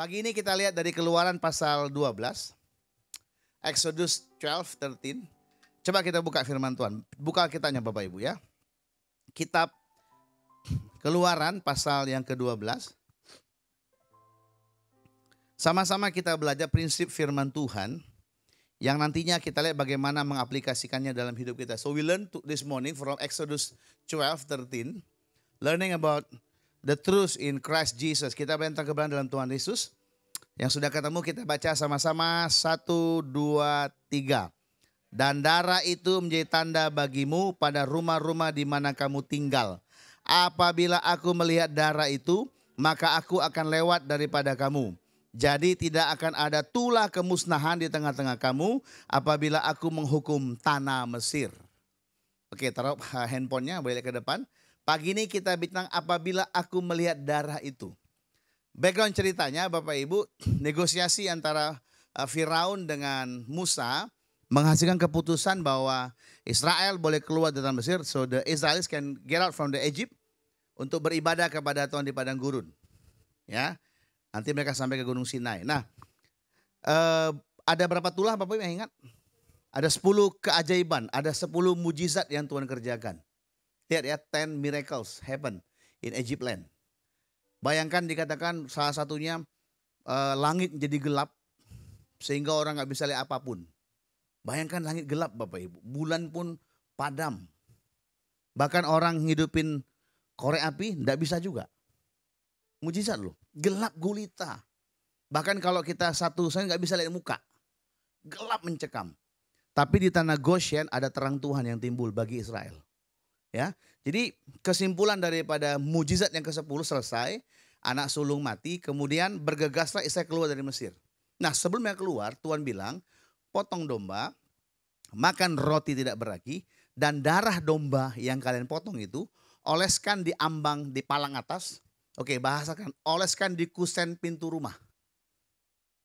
Pagi ini kita lihat dari Keluaran pasal 12, Exodus 12:13. Coba kita buka firman Tuhan. Buka kitanya Bapak Ibu ya. Kitab Keluaran pasal yang ke-12. Sama-sama kita belajar prinsip firman Tuhan yang nantinya kita lihat bagaimana mengaplikasikannya dalam hidup kita. So we learn this morning from Exodus 12:13, learning about the truth in Christ Jesus. Kita belajar kebenaran dalam Tuhan Yesus. Yang sudah ketemu kita baca sama-sama 1, 2, 3. Dan darah itu menjadi tanda bagimu pada rumah-rumah di mana kamu tinggal. Apabila aku melihat darah itu, maka aku akan lewat daripada kamu. Jadi tidak akan ada tulah kemusnahan di tengah-tengah kamu apabila aku menghukum tanah Mesir. Oke, taruh handphonenya boleh ke depan. Pagi ini kita bincang apabila aku melihat darah itu. Background ceritanya Bapak Ibu, negosiasi antara Firaun dengan Musa menghasilkan keputusan bahwa Israel boleh keluar dari Mesir. So the Israelis can get out from the Egypt untuk beribadah kepada Tuhan di padang gurun. Ya, nanti mereka sampai ke Gunung Sinai. Nah, ada berapa tulah Bapak Ibu yang ingat? Ada 10 keajaiban, ada 10 mujizat yang Tuhan kerjakan. Lihat ya, 10 miracles happen in Egypt land. Bayangkan dikatakan salah satunya langit jadi gelap sehingga orang nggak bisa lihat apapun. Bayangkan langit gelap Bapak Ibu, bulan pun padam. Bahkan orang ngidupin korek api nggak bisa juga. Mujizat loh, gelap gulita. Bahkan kalau kita satu saya nggak bisa lihat muka, gelap mencekam. Tapi di tanah Goshen ada terang Tuhan yang timbul bagi Israel. Ya, jadi kesimpulan daripada mujizat yang ke-10 selesai, anak sulung mati, kemudian bergegaslah Israel keluar dari Mesir. Nah, sebelumnya keluar, Tuhan bilang, potong domba, makan roti tidak beragi, dan darah domba yang kalian potong itu, oleskan di ambang di palang atas. Oke, bahasakan, oleskan di kusen pintu rumah.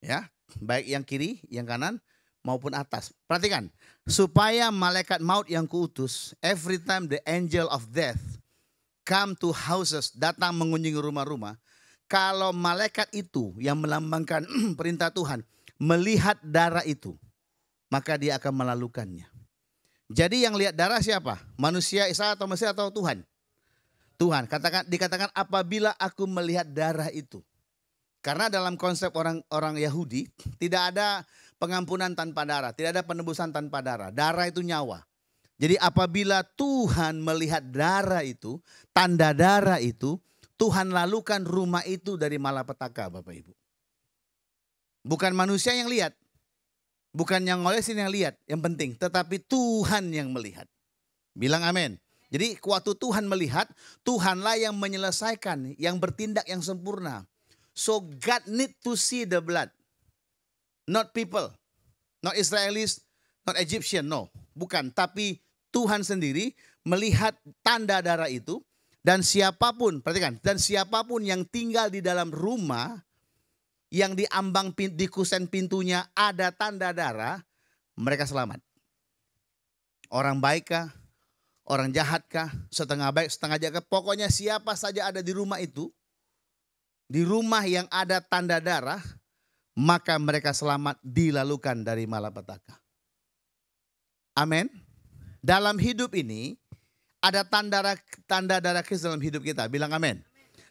Ya, baik yang kiri, yang kanan, maupun atas. Perhatikan, supaya malaikat maut yang kuutus, every time the angel of death come to houses, datang mengunjungi rumah-rumah, kalau malaikat itu yang melambangkan perintah Tuhan melihat darah itu, maka dia akan melalukannya. Jadi yang lihat darah siapa? Manusia Israel atau Mesir atau Tuhan? Tuhan. Dikatakan apabila aku melihat darah itu. Karena dalam konsep orang Yahudi tidak ada pengampunan tanpa darah, tidak ada penebusan tanpa darah. Darah itu nyawa. Jadi apabila Tuhan melihat darah itu, tanda darah itu, Tuhan lalukan rumah itu dari malapetaka Bapak Ibu. Bukan manusia yang lihat, bukan yang ngolesin yang lihat, yang penting. Tetapi Tuhan yang melihat. Bilang amin. Jadi waktu Tuhan melihat, Tuhanlah yang menyelesaikan, yang bertindak yang sempurna. So God need to see the blood. Not people, not Israelis, not Egyptian, no. Bukan, tapi Tuhan sendiri melihat tanda darah itu. Dan siapapun, perhatikan, dan siapapun yang tinggal di dalam rumah, yang di ambang di kusen pintunya ada tanda darah, mereka selamat. Orang baikkah, orang jahatkah, setengah baik, setengah jahat, pokoknya siapa saja ada di rumah itu, di rumah yang ada tanda darah, maka mereka selamat dilalukan dari malapetaka. Amin. Dalam hidup ini ada tanda darah Kristus dalam hidup kita. Bilang amin.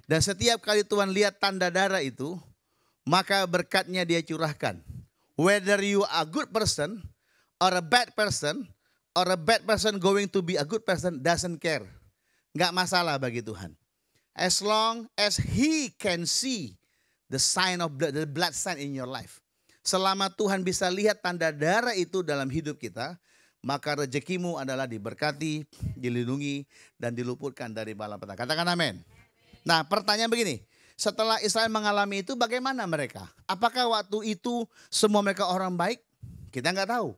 Dan setiap kali Tuhan lihat tanda darah itu, maka berkatnya dia curahkan. Whether you are a good person or a bad person, or a bad person going to be a good person, doesn't care. Nggak masalah bagi Tuhan. As long as He can see the sign of blood, the blood sign in your life. Selama Tuhan bisa lihat tanda darah itu dalam hidup kita, maka rezekimu adalah diberkati, dilindungi, dan diluputkan dari malapetaka. Katakan amin. Nah, pertanyaan begini, setelah Israel mengalami itu bagaimana mereka? Apakah waktu itu semua mereka orang baik? Kita nggak tahu.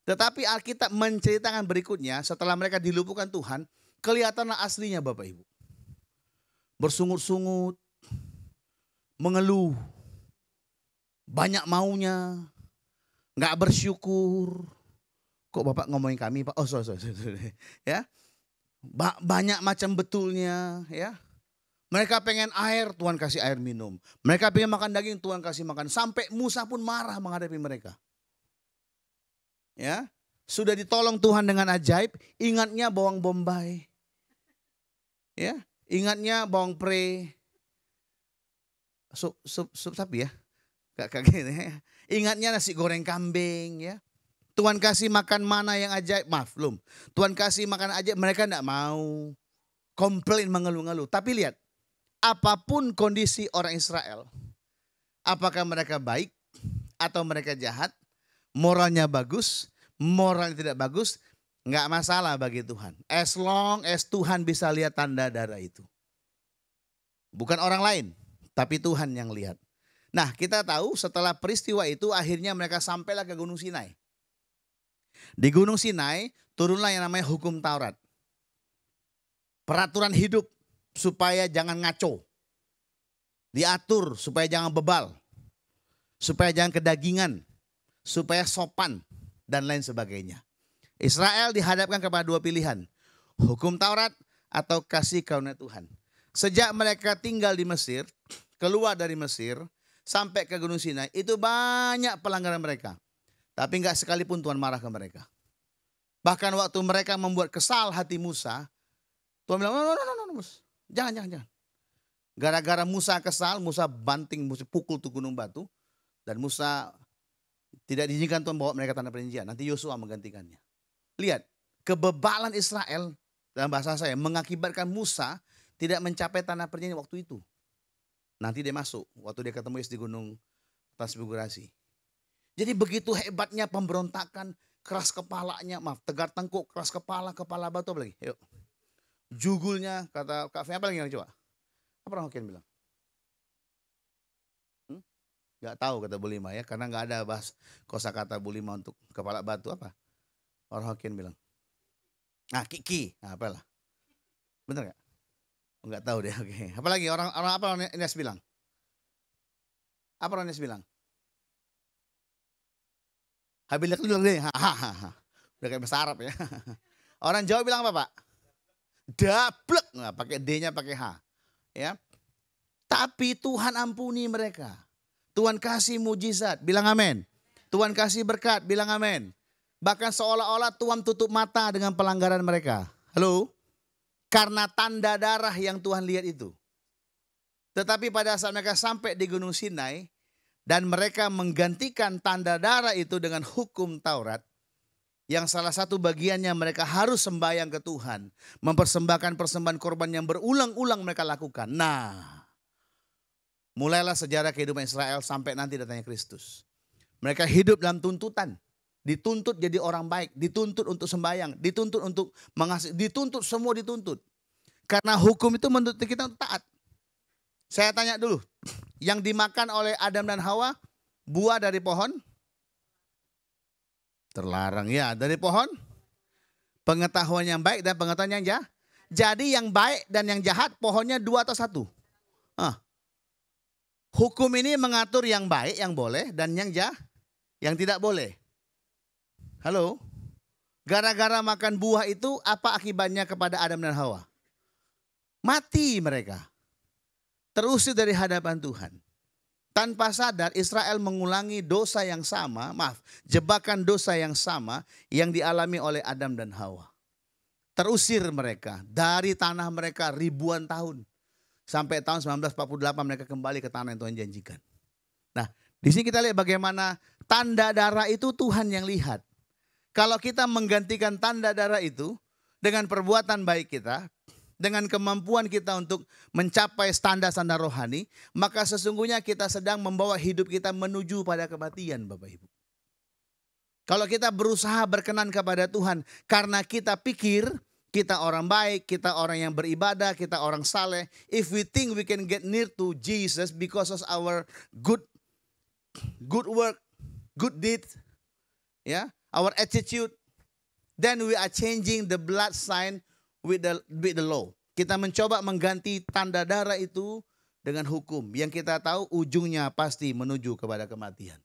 Tetapi Alkitab menceritakan berikutnya, setelah mereka diluputkan Tuhan, kelihatanlah aslinya Bapak Ibu. Bersungut-sungut, mengeluh, banyak maunya, nggak bersyukur. Kok Bapak ngomongin kami Pak? Oh sorry. Ya, banyak macam betulnya, ya. Mereka pengen air, Tuhan kasih air minum. Mereka pengen makan daging, Tuhan kasih makan. Sampai Musa pun marah menghadapi mereka. Ya, sudah ditolong Tuhan dengan ajaib, ingatnya bawang bombay. Ya, ingatnya bawang pre. Sup sapi ya. Gak kaget ya. Ingatnya nasi goreng kambing ya. Tuhan kasih makan mana yang ajaib, maaf belum. Tuhan kasih makan ajaib, mereka enggak mau. Komplain, mengeluh-ngeluh. Tapi lihat, apapun kondisi orang Israel, apakah mereka baik atau mereka jahat, moralnya bagus, moralnya tidak bagus, enggak masalah bagi Tuhan. As long as Tuhan bisa lihat tanda darah itu. Bukan orang lain, tapi Tuhan yang lihat. Nah, kita tahu setelah peristiwa itu akhirnya mereka sampailah ke Gunung Sinai. Di Gunung Sinai turunlah yang namanya hukum Taurat. Peraturan hidup supaya jangan ngaco. Diatur supaya jangan bebal. Supaya jangan kedagingan. Supaya sopan dan lain sebagainya. Israel dihadapkan kepada dua pilihan. Hukum Taurat atau kasih karunia Tuhan. Sejak mereka tinggal di Mesir, keluar dari Mesir, sampai ke Gunung Sinai, itu banyak pelanggaran mereka. Tapi enggak sekalipun Tuhan marah ke mereka. Bahkan waktu mereka membuat kesal hati Musa, Tuhan bilang, no, jangan. Gara-gara Musa kesal, Musa banting, Musa pukul tuh gunung batu. Dan Musa tidak diizinkan Tuhan bawa mereka tanah perjanjian. Nanti Yosua menggantikannya. Lihat, kebebalan Israel, dalam bahasa saya, mengakibatkan Musa tidak mencapai tanah perjanjian waktu itu. Nanti dia masuk, waktu dia ketemu Yesus di gunung Transfigurasi. Jadi begitu hebatnya pemberontakan, keras kepalanya, tegar tengkuk, keras kepala batu apa lagi? Yuk. Jugulnya, kata Kak Fia, apa lagi yang coba? Apa orang Hokkien bilang? Gak tahu kata Bulima ya, karena gak ada bahas kosakata Bulima untuk kepala batu apa? Orang Hokkien bilang. Nah, kiki, nah, apalah. Bener gak? Enggak tahu deh, oke. Apalagi orang apa orang Ines bilang? Apa orang Ines bilang? Habilik dulu deh, udah kayak bahasa Arab ya. Orang Jawa bilang apa Pak? Dablek, nggak pakai D-nya pakai H, ya. Tapi Tuhan ampuni mereka. Tuhan kasih mujizat, bilang amin. Tuhan kasih berkat, bilang amin. Bahkan seolah-olah Tuhan tutup mata dengan pelanggaran mereka. Halo? Karena tanda darah yang Tuhan lihat itu. Tetapi pada saat mereka sampai di Gunung Sinai, dan mereka menggantikan tanda darah itu dengan hukum Taurat, yang salah satu bagiannya mereka harus sembahyang ke Tuhan, mempersembahkan persembahan korban yang berulang-ulang mereka lakukan. Nah, mulailah sejarah kehidupan Israel sampai nanti datangnya Kristus. Mereka hidup dalam tuntutan, dituntut jadi orang baik, dituntut untuk sembahyang, dituntut untuk mengasihi, dituntut, semua dituntut. Karena hukum itu menuntut kita untuk taat. Saya tanya dulu, yang dimakan oleh Adam dan Hawa, buah dari pohon? Terlarang ya, dari pohon pengetahuan yang baik dan pengetahuan yang jahat. Jadi yang baik dan yang jahat pohonnya dua atau satu? Hukum ini mengatur yang baik yang boleh dan yang jahat yang tidak boleh. Halo? Gara-gara makan buah itu apa akibatnya kepada Adam dan Hawa? Mati mereka. Terusir dari hadapan Tuhan. Tanpa sadar Israel mengulangi dosa yang sama, jebakan dosa yang sama yang dialami oleh Adam dan Hawa. Terusir mereka dari tanah mereka ribuan tahun. Sampai tahun 1948 mereka kembali ke tanah yang Tuhan janjikan. Nah, di sini kita lihat bagaimana tanda darah itu Tuhan yang lihat. Kalau kita menggantikan tanda darah itu dengan perbuatan baik kita, dengan kemampuan kita untuk mencapai standar-standar rohani, maka sesungguhnya kita sedang membawa hidup kita menuju pada kematian, Bapak Ibu. Kalau kita berusaha berkenan kepada Tuhan karena kita pikir kita orang baik, kita orang yang beribadah, kita orang saleh, if we think we can get near to Jesus because of our good work, good deed, ya, our attitude, then we are changing the blood sign with the law. Kita mencoba mengganti tanda darah itu dengan hukum. Yang kita tahu ujungnya pasti menuju kepada kematian.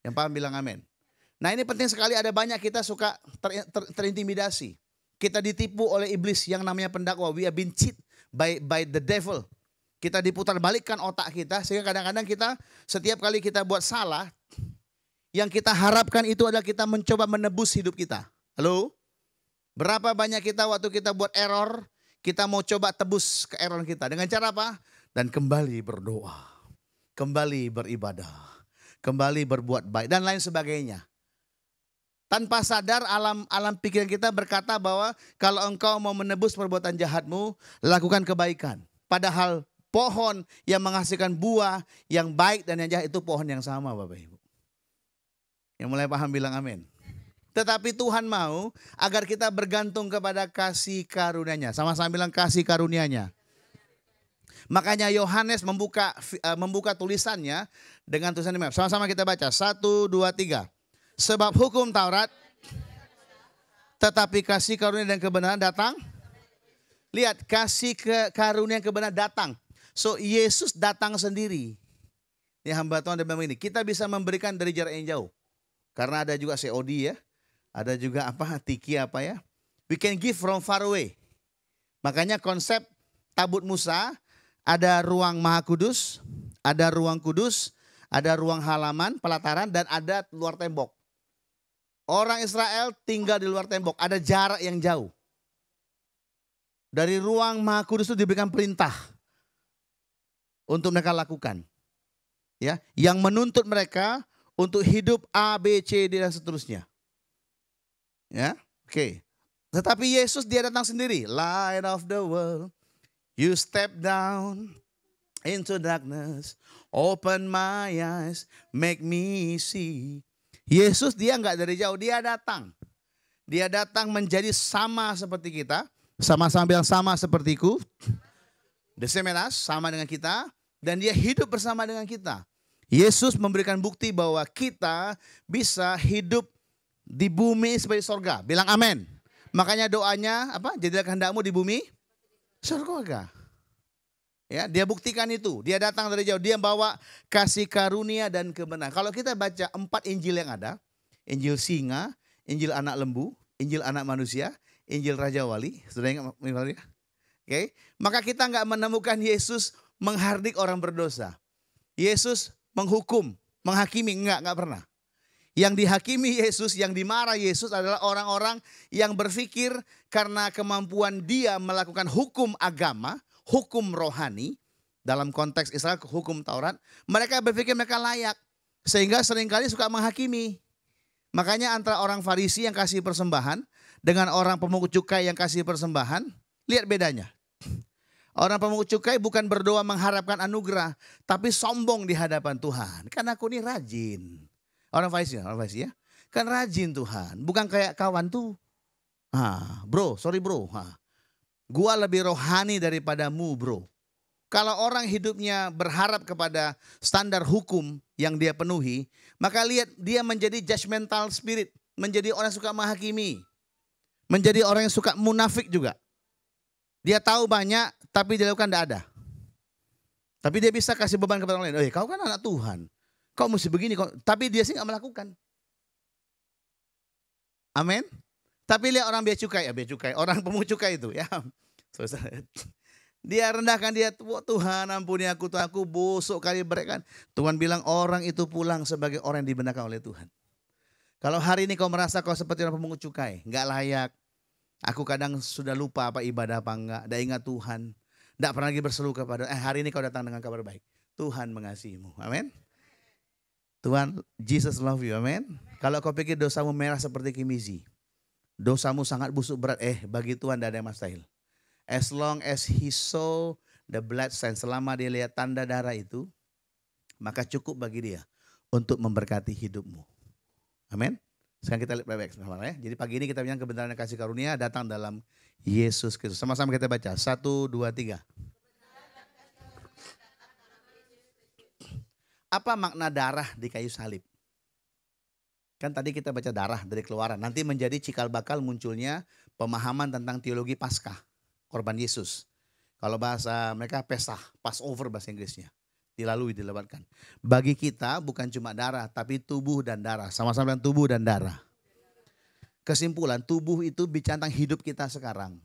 Yang paham bilang amin. Nah ini penting sekali, ada banyak kita suka terintimidasi. Kita ditipu oleh iblis yang namanya pendakwa. We have been cheated by the devil. Kita diputar balikkan otak kita sehingga kadang-kadang kita setiap kali kita buat salah, yang kita harapkan itu adalah kita mencoba menebus hidup kita. Halo? Berapa banyak kita waktu kita buat error, kita mau coba tebus ke error kita. Dengan cara apa? Dan kembali berdoa, kembali beribadah, kembali berbuat baik dan lain sebagainya. Tanpa sadar alam pikiran kita berkata bahwa kalau engkau mau menebus perbuatan jahatmu, lakukan kebaikan. Padahal pohon yang menghasilkan buah yang baik dan yang jahat itu pohon yang sama Bapak Ibu. Yang mulai paham bilang amin. Tetapi Tuhan mau agar kita bergantung kepada kasih karunia-Nya. Sama-sama bilang kasih karunia-Nya. Makanya Yohanes membuka tulisannya dengan tulisan ini. Sama-sama kita baca. 1, 2, 3. Sebab hukum Taurat, tetapi kasih karunia dan kebenaran datang. Lihat, kasih karunia dan kebenaran datang. So Yesus datang sendiri. Ini hamba Tuhan dan memang ini. Kita bisa memberikan dari jarak yang jauh. Karena ada juga COD ya. Ada juga tiki ya. We can give from far away. Makanya konsep tabut Musa, ada ruang Maha Kudus, ada ruang kudus, ada ruang halaman, pelataran, dan ada luar tembok. Orang Israel tinggal di luar tembok, ada jarak yang jauh. Dari ruang Maha Kudus itu diberikan perintah untuk mereka lakukan. Ya, yang menuntut mereka untuk hidup A, B, C, D dan seterusnya. Ya, oke. Tetapi Yesus dia datang sendiri. Light of the world, you step down into darkness, open my eyes, make me see. Yesus dia enggak dari jauh, dia datang. Dia datang menjadi sama seperti kita. Sama-sama bilang sama sepertiku. The same as us, sama dengan kita. Dan dia hidup bersama dengan kita. Yesus memberikan bukti bahwa kita bisa hidup di bumi seperti sorga. Bilang amin. Makanya doanya jadilah kehendakmu di bumi sorga. Ya, dia buktikan itu. Dia datang dari jauh. Dia bawa kasih karunia dan kebenaran. Kalau kita baca 4 Injil yang ada. Injil singa, Injil anak lembu, Injil anak manusia, Injil Raja Wali. Sudah ingat ya? Oke. Maka kita nggak menemukan Yesus menghardik orang berdosa. Yesus menghukum, menghakimi, enggak pernah. Yang dihakimi Yesus, yang dimarah Yesus adalah orang-orang yang berpikir karena kemampuan dia melakukan hukum agama, hukum rohani, dalam konteks Israel hukum Taurat, mereka berpikir mereka layak. Sehingga seringkali suka menghakimi. Makanya antara orang Farisi yang kasih persembahan dengan orang pemungut cukai yang kasih persembahan, lihat bedanya. Orang pemungut cukai bukan berdoa mengharapkan anugerah, tapi sombong di hadapan Tuhan. Kan aku ini rajin. Orang Farisi ya. Kan rajin Tuhan, bukan kayak kawan tuh. Bro, sorry bro. Gua lebih rohani daripadamu bro. Kalau orang hidupnya berharap kepada standar hukum yang dia penuhi, maka lihat dia menjadi judgmental spirit. Menjadi orang yang suka menghakimi. Menjadi orang yang suka munafik juga. Dia tahu banyak, tapi dia lakukan tidak ada. Tapi dia bisa kasih beban kepada orang lain. Kau kan anak Tuhan. Kau mesti begini. Tapi dia sih nggak melakukan. Amin. Tapi lihat orang bea cukai. Orang pemungut cukai itu. Ya. Dia rendahkan dia. Tuhan ampuni aku. Tuhan aku busuk kali berikan. Tuhan bilang orang itu pulang sebagai orang yang dibenarkan oleh Tuhan. Kalau hari ini kau merasa kau seperti orang pemungut cukai. Nggak layak. Aku kadang sudah lupa ibadah apa enggak. Tidak ingat Tuhan. Tidak pernah lagi berseru kepada hari ini kau datang dengan kabar baik. Tuhan mengasihimu. Amin. Tuhan, Jesus love you. Amin. Kalau kau pikir dosamu merah seperti kimizi. Dosamu sangat busuk berat. Bagi Tuhan tidak ada yang mustahil. As long as he saw the blood sign. Selama dia lihat tanda darah itu. Maka cukup bagi dia. Untuk memberkati hidupmu. Amin. Sekarang kita lihat baik-baik bersama ya. Jadi pagi ini kita bilang kebenaran dan kasih karunia datang dalam Yesus Kristus. Sama-sama kita baca. 1, 2, 3. Apa makna darah di kayu salib? Kan tadi kita baca darah dari Keluaran. Nanti menjadi cikal bakal munculnya pemahaman tentang teologi Paskah. Korban Yesus. Kalau bahasa mereka Pesah, Passover bahasa Inggrisnya. Dilalui, dilewatkan. Bagi kita bukan cuma darah, tapi tubuh dan darah. Sama-sama dengan tubuh dan darah. Kesimpulan, tubuh itu bicara tentang hidup kita sekarang.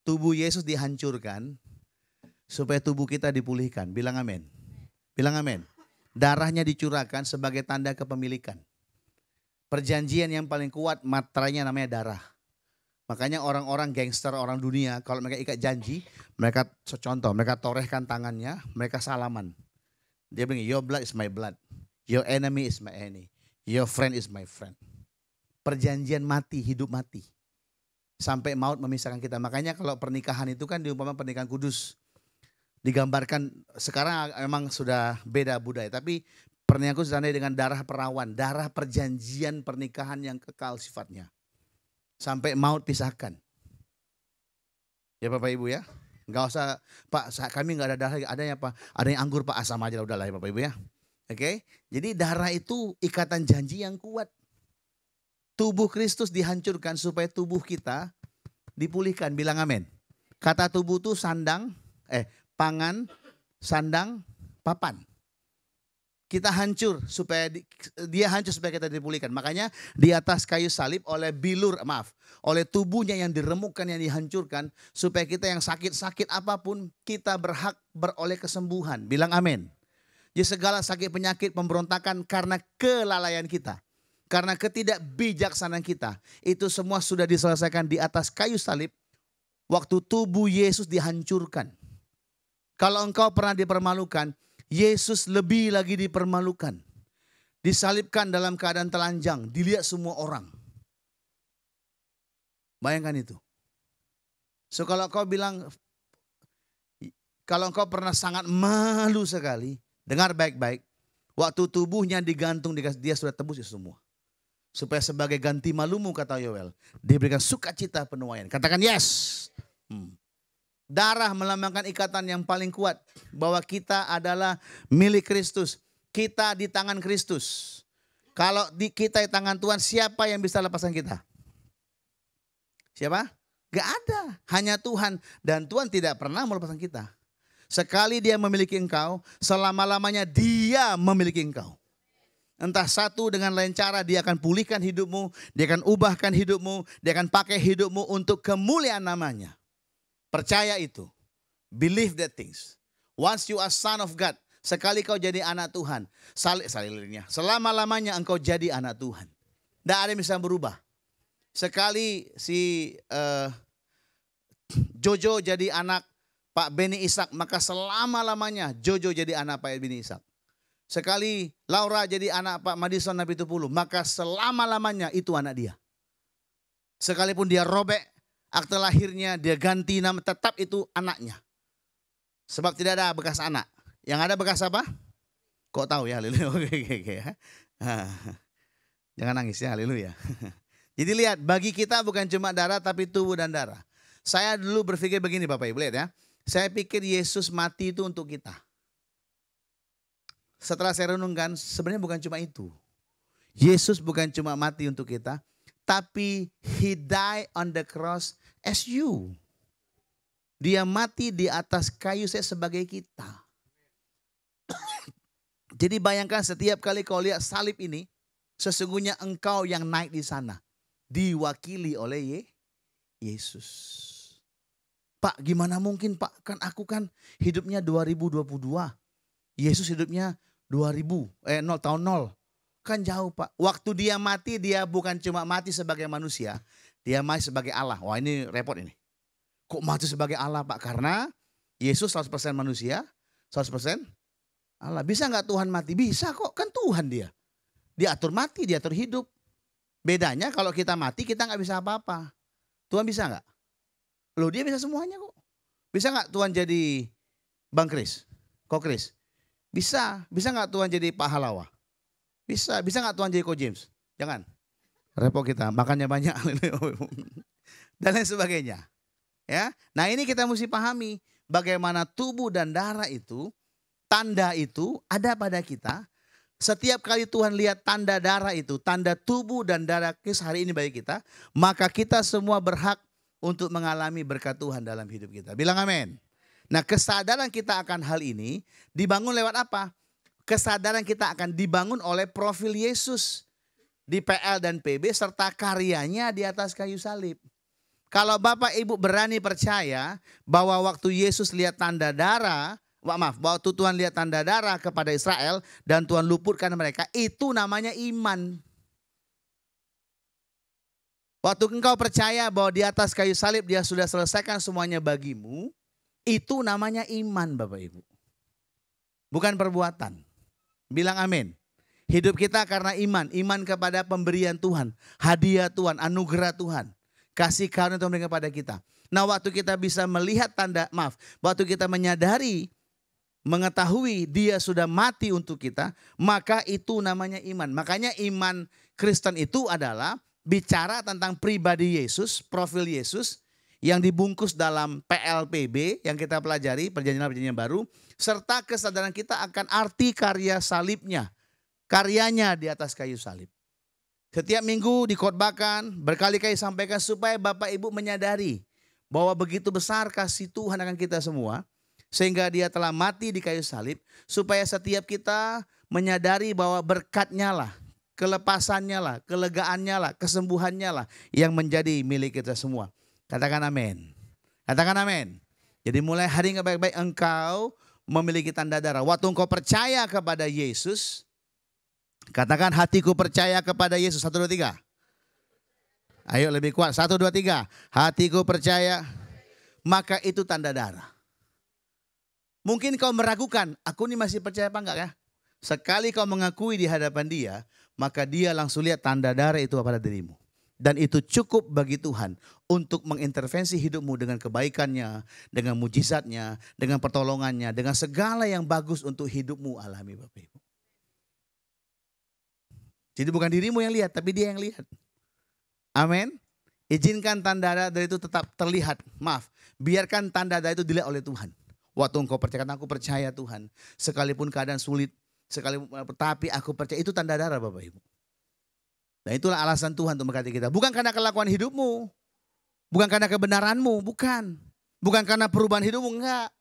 Tubuh Yesus dihancurkan supaya tubuh kita dipulihkan. Bilang amin. Bilang amin. Darahnya dicurahkan sebagai tanda kepemilikan. Perjanjian yang paling kuat materainya namanya darah. Makanya orang-orang gangster, orang dunia, kalau mereka ikat janji, mereka contoh, mereka torehkan tangannya, mereka salaman. Dia bilang, your blood is my blood, your enemy is my enemy, your friend is my friend. Perjanjian mati, hidup mati. Sampai maut memisahkan kita. Makanya kalau pernikahan itu kan diumpama pernikahan kudus. Digambarkan, sekarang memang sudah beda budaya, tapi pernikahan kudus ditandai dengan darah perawan, darah perjanjian pernikahan yang kekal sifatnya. Sampai maut pisahkan. Ya Bapak Ibu ya. Enggak usah, Pak kami enggak ada darah, adanya apa? Ada yang anggur Pak, asam aja udahlah ya Bapak Ibu ya. Oke. Jadi darah itu ikatan janji yang kuat. Tubuh Kristus dihancurkan supaya tubuh kita dipulihkan. Bilang amin. Kata tubuh itu pangan, sandang, papan. Kita hancur supaya dia hancur supaya kita dipulihkan. Makanya di atas kayu salib oleh oleh tubuhnya yang diremukkan, yang dihancurkan, supaya kita yang sakit-sakit apapun kita berhak beroleh kesembuhan. Bilang amin. Jadi segala sakit penyakit pemberontakan karena kelalaian kita, karena ketidakbijaksanaan kita, itu semua sudah diselesaikan di atas kayu salib waktu tubuh Yesus dihancurkan. Kalau engkau pernah dipermalukan, Yesus lebih lagi dipermalukan. Disalibkan dalam keadaan telanjang, dilihat semua orang. Bayangkan itu. So kalau kau bilang, kalau engkau pernah sangat malu sekali, dengar baik-baik. Waktu tubuhnya digantung, dia sudah tebus itu semua. Supaya sebagai ganti malumu, kata Yoel, diberikan sukacita penuaian. Katakan yes. Darah melambangkan ikatan yang paling kuat. Bahwa kita adalah milik Kristus. Kita di tangan Kristus. Kalau kita di tangan Tuhan, siapa yang bisa lepaskan kita? Siapa? Gak ada. Hanya Tuhan. Dan Tuhan tidak pernah melepaskan kita. Sekali dia memiliki engkau, selama-lamanya dia memiliki engkau. Entah satu dengan lain cara dia akan pulihkan hidupmu. Dia akan ubahkan hidupmu. Dia akan pakai hidupmu untuk kemuliaan namanya. Percaya itu. Believe that things. Once you are son of God. Sekali kau jadi anak Tuhan. Selama-lamanya engkau jadi anak Tuhan. Tidak ada yang bisa berubah. Sekali si Jojo jadi anak Pak Beni Ishak. Maka selama-lamanya Jojo jadi anak Pak Beni Ishak. Sekali Laura jadi anak Pak Madison Napitupulu. Maka selama-lamanya itu anak dia. Sekalipun dia robek akte lahirnya, dia ganti nama, tetap itu anaknya. Sebab tidak ada bekas anak. Yang ada bekas apa? Kok tahu ya, haleluya. Oke. Jangan nangis ya, haleluya. Jadi lihat, bagi kita bukan cuma darah tapi tubuh dan darah. Saya dulu berpikir begini Bapak Ibu, lihat ya. Saya pikir Yesus mati itu untuk kita. Setelah saya renungkan, sebenarnya bukan cuma itu. Yesus bukan cuma mati untuk kita, tapi He died on the cross as you. Dia mati di atas kayu salib sebagai kita. Jadi bayangkan setiap kali kau lihat salib ini, sesungguhnya engkau yang naik di sana. Diwakili oleh Yesus. Pak, gimana mungkin Pak? Kan aku kan hidupnya 2022. Yesus hidupnya tahun 0. Kan jauh Pak. Waktu dia mati, dia bukan cuma mati sebagai manusia. Dia mati sebagai Allah. Wah ini repot ini. Kok mati sebagai Allah Pak? Karena Yesus 100% manusia, 100% Allah. Bisa nggak Tuhan mati? Bisa kok, kan Tuhan dia. Dia atur mati, dia atur hidup. Bedanya kalau kita mati, kita nggak bisa apa-apa. Tuhan bisa nggak? Loh dia bisa semuanya kok. Bisa nggak Tuhan jadi Bang Kris? Kok Kris? Bisa. Bisa nggak Tuhan jadi Pak Halawa? Bisa nggak Tuhan jadi Ko James? Jangan. Repot kita, makannya banyak. Dan lain sebagainya. Ya, nah ini kita mesti pahami bagaimana tubuh dan darah itu, tanda itu ada pada kita. Setiap kali Tuhan lihat tanda darah itu, tanda tubuh dan darah Kristus hari ini bagi kita, maka kita semua berhak untuk mengalami berkat Tuhan dalam hidup kita. Bilang amin. Nah kesadaran kita akan hal ini dibangun lewat apa? Kesadaran kita akan dibangun oleh profil Yesus di PL dan PB serta karyanya di atas kayu salib. Kalau Bapak Ibu berani percaya bahwa waktu Yesus lihat tanda darah, waktu Tuhan lihat tanda darah kepada Israel dan Tuhan luputkan mereka, itu namanya iman. Waktu engkau percaya bahwa di atas kayu salib dia sudah selesaikan semuanya bagimu, itu namanya iman Bapak Ibu. Bukan perbuatan. Bilang amin. Hidup kita karena iman. Iman kepada pemberian Tuhan. Hadiah Tuhan, anugerah Tuhan. Kasih karunia Tuhan kepada kita. Nah waktu kita bisa melihat waktu kita menyadari, mengetahui dia sudah mati untuk kita, maka itu namanya iman. Makanya iman Kristen itu adalah bicara tentang pribadi Yesus, profil Yesus yang dibungkus dalam PLPB yang kita pelajari, perjanjian baru, serta kesadaran kita akan arti karya salibnya, karyanya di atas kayu salib. Setiap minggu dikhotbahkan, berkali-kali sampaikan supaya Bapak Ibu menyadari bahwa begitu besar kasih Tuhan akan kita semua, sehingga dia telah mati di kayu salib, supaya setiap kita menyadari bahwa berkatnya lah, kelepasannya lah, kelegaannya lah, kesembuhannya lah yang menjadi milik kita semua. Katakan amin. Katakan amin. Jadi mulai hari ini baik-baik engkau memiliki tanda darah. Waktu engkau percaya kepada Yesus, katakan hatiku percaya kepada Yesus. 1, 2, 3. Ayo lebih kuat. 1, 2, 3. Hatiku percaya. Maka itu tanda darah. Mungkin kau meragukan, aku ini masih percaya apa enggak ya? Sekali kau mengakui di hadapan dia, maka dia langsung lihat tanda darah itu pada dirimu. Dan itu cukup bagi Tuhan untuk mengintervensi hidupmu dengan kebaikannya, dengan mujizatnya, dengan pertolongannya, dengan segala yang bagus untuk hidupmu alami Bapak Ibu. Jadi bukan dirimu yang lihat, tapi dia yang lihat. Amin. Izinkan tanda darah itu tetap terlihat. Biarkan tanda darah itu dilihat oleh Tuhan. Waktu engkau percaya, aku percaya Tuhan. Sekalipun keadaan sulit, tapi aku percaya, itu tanda darah Bapak Ibu. Nah itulah alasan Tuhan untuk memberkati kita. Bukan karena kelakuan hidupmu. Bukan karena kebenaranmu, bukan. Bukan karena perubahan hidupmu, enggak.